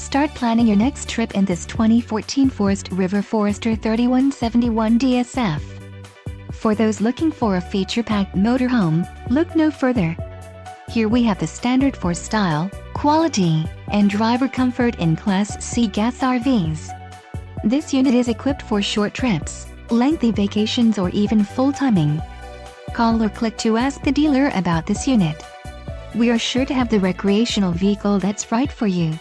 Start planning your next trip in this 2014 Forest River Forester 3171 DSF. For those looking for a feature-packed motorhome, look no further. Here we have the standard for style, quality, and driver comfort in Class C gas RVs. This unit is equipped for short trips, lengthy vacations, or even full timing. Call or click to ask the dealer about this unit. We are sure to have the recreational vehicle that's right for you.